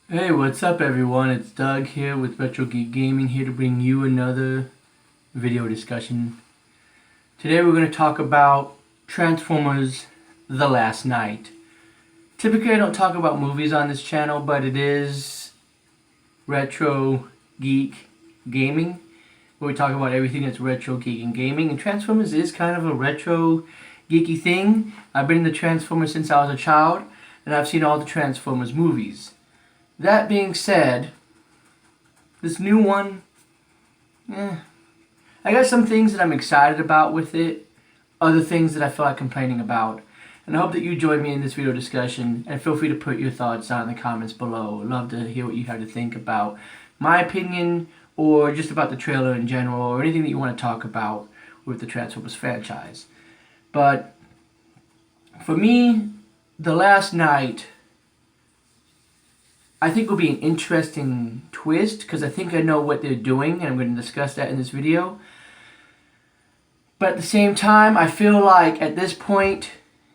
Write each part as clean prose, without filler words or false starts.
Hey, what's up everyone? It's Doug here with Retro Geek Gaming, here to bring you another video discussion. Today we're going to talk about Transformers The Last Knight. Typically I don't talk about movies on this channel, but it is Retro Geek Gaming, where we talk about everything that's retro geek and gaming, and Transformers is kind of a retro geeky thing. I've been into Transformers since I was a child, and I've seen all the Transformers movies. That being said, this new one, I got some things that I'm excited about with it, other things that I feel like complaining about. And I hope that you join me in this video discussion, and feel free to put your thoughts down in the comments below. I'd love to hear what you have to think about my opinion, or just about the trailer in general, or anything that you want to talk about with the Transformers franchise. But for me, The Last Knight, I think will be an interesting twist, because I think I know what they're doing, and I'm going to discuss that in this video. But at the same time, I feel like at this point,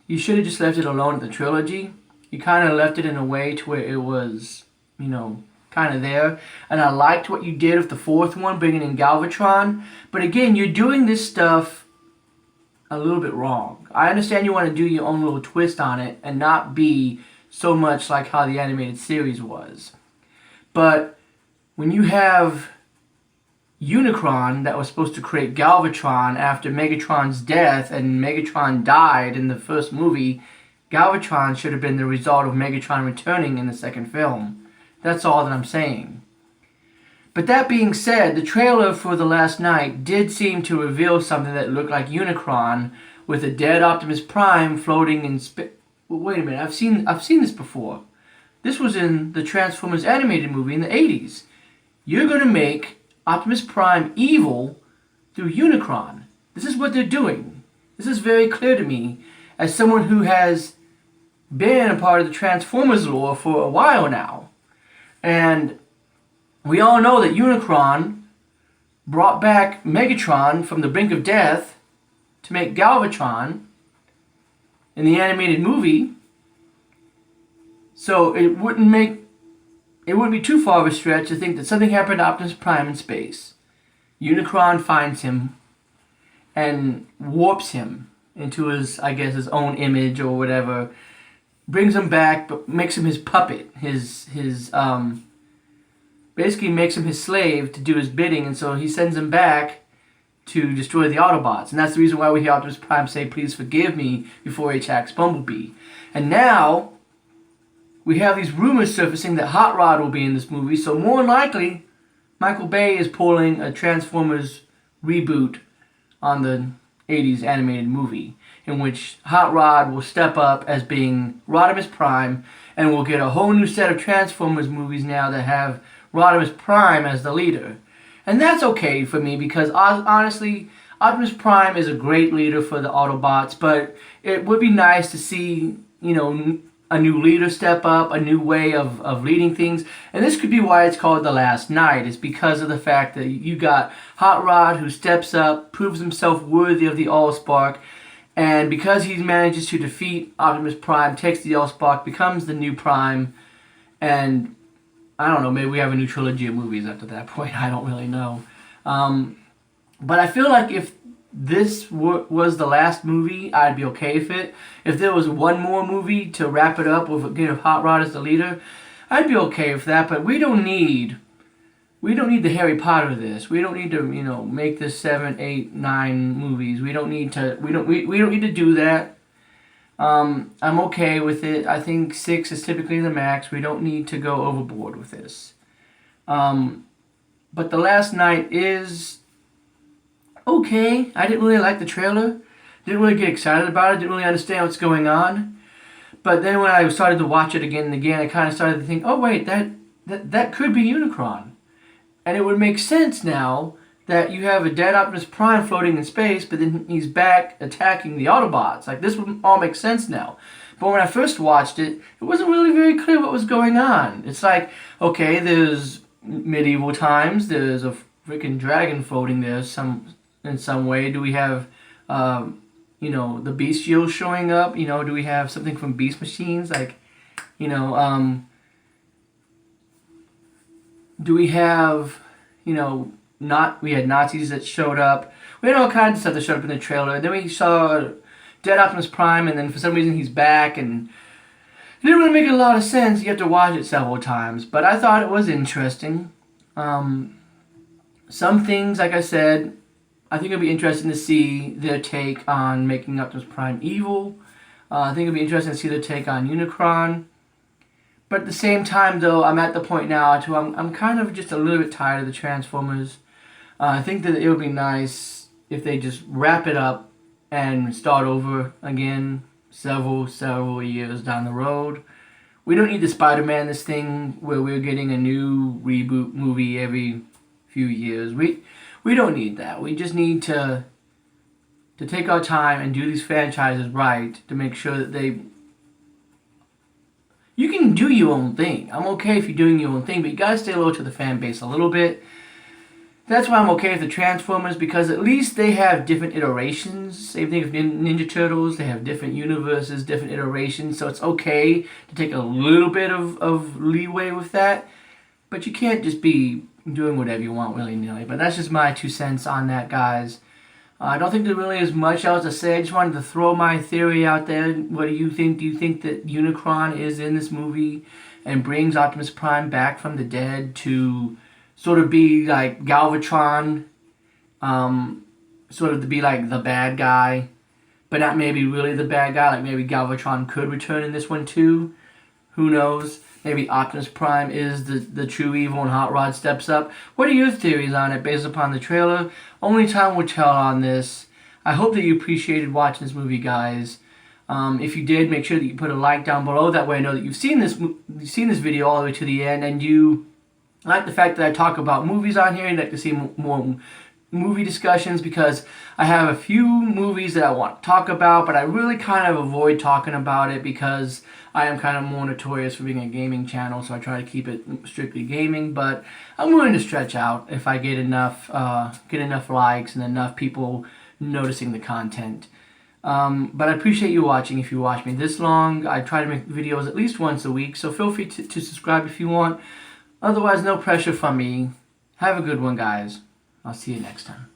you should have just left it alone at the trilogy. You kind of left it in a way to where it was, kind of there. And I liked what you did with the fourth one, bringing in Galvatron. But again, you're doing this stuff a little bit wrong. I understand you want to do your own little twist on it and not be so much like how the animated series was. But when you have Unicron that was supposed to create Galvatron after Megatron's death, and Megatron died in the first movie, Galvatron should have been the result of Megatron returning in the second film. That's all that I'm saying. But that being said, the trailer for The Last Knight did seem to reveal something that looked like Unicron with a dead Optimus Prime floating in space. Wait a minute, I've seen this before. This was in the Transformers animated movie in the 80s. You're going to make Optimus Prime evil through Unicron. This is what they're doing. This is very clear to me as someone who has been a part of the Transformers lore for a while now. And we all know that Unicron brought back Megatron from the brink of death to make Galvatron in the animated movie. So it wouldn't be too far of a stretch to think that something happened to Optimus Prime in space. Unicron finds him and warps him into his own image or whatever, brings him back, but makes him his puppet, basically makes him his slave to do his bidding, and so he sends him back to destroy the Autobots. And that's the reason why we hear Optimus Prime say, "Please forgive me," before he attacks Bumblebee. And now we have these rumors surfacing that Hot Rod will be in this movie, so more than likely, Michael Bay is pulling a Transformers reboot on the 80s animated movie, in which Hot Rod will step up as being Rodimus Prime, and we'll get a whole new set of Transformers movies now that have Rodimus Prime as the leader. And that's okay for me, because honestly, Optimus Prime is a great leader for the Autobots, but it would be nice to see, a new leader step up, a new way of leading things. And this could be why it's called The Last Knight, is because of the fact that you got Hot Rod who steps up, proves himself worthy of the Allspark, and because he manages to defeat Optimus Prime, takes the Allspark, becomes the new Prime, and I don't know, maybe we have a new trilogy of movies after that point. I don't really know. But I feel like if this was the last movie, I'd be okay with it. If there was one more movie to wrap it up with, again, Hot Rod as the leader, I'd be okay with that. But we don't need the Harry Potter of this. We don't need to, make this 7, 8, 9 movies. We don't need to do that. I'm okay with it. I think 6 is typically the max. We don't need to go overboard with this. But The Last Knight is okay. I didn't really like the trailer. Didn't really get excited about it. Didn't really understand what's going on. But then when I started to watch it again and again, I kind of started to think, oh wait, that could be Unicron. And it would make sense now that you have a dead Optimus Prime floating in space, but then he's back attacking the Autobots. Like, this would all make sense now. But when I first watched it, it wasn't really very clear what was going on. It's like, okay, there's medieval times, there's a freaking dragon floating there in some way. Do we have, the bestials showing up? Do we have something from Beast Machines? Like, do we have, we had Nazis that showed up. We had all kinds of stuff that showed up in the trailer. Then we saw Dead Optimus Prime, and then for some reason he's back, and it didn't really make a lot of sense. You have to watch it several times, but I thought it was interesting. Some things, like I said, I think it'll be interesting to see their take on making Optimus Prime evil. I think it'll be interesting to see their take on Unicron. But at the same time, though, I'm at the point now too. I'm kind of just a little bit tired of the Transformers. I think that it would be nice if they just wrap it up and start over again several years down the road. We don't need the Spider-Man this thing where we're getting a new reboot movie every few years. We don't need that. We just need to take our time and do these franchises right to make sure that they... You can do your own thing. I'm okay if you're doing your own thing, but you gotta stay loyal to the fan base a little bit. That's why I'm okay with the Transformers, because at least they have different iterations. Same thing with Ninja Turtles. They have different universes, different iterations, so it's okay to take a little bit of leeway with that. But you can't just be doing whatever you want willy-nilly. But that's just my 2 cents on that, guys. I don't think there really is much else to say. I just wanted to throw my theory out there. What do you think? Do you think that Unicron is in this movie and brings Optimus Prime back from the dead to sort of be like Galvatron, sort of to be like the bad guy, but not maybe really the bad guy? Like maybe Galvatron could return in this one too. Who knows? Maybe Optimus Prime is the true evil and Hot Rod steps up. What are your theories on it based upon the trailer? Only time will tell on this. I hope that you appreciated watching this movie, guys. If you did, make sure that you put a like down below. That way I know that you've seen this video all the way to the end, and you like the fact that I talk about movies on here. You'd like to see more movie discussions, because I have a few movies that I want to talk about, but I really kind of avoid talking about it because I am kind of more notorious for being a gaming channel, so I try to keep it strictly gaming. But I'm willing to stretch out if I get enough likes and enough people noticing the content. But I appreciate you watching. If you watch me this long, I try to make videos at least once a week, so feel free to subscribe if you want. Otherwise, no pressure from me. Have a good one, guys. I'll see you next time.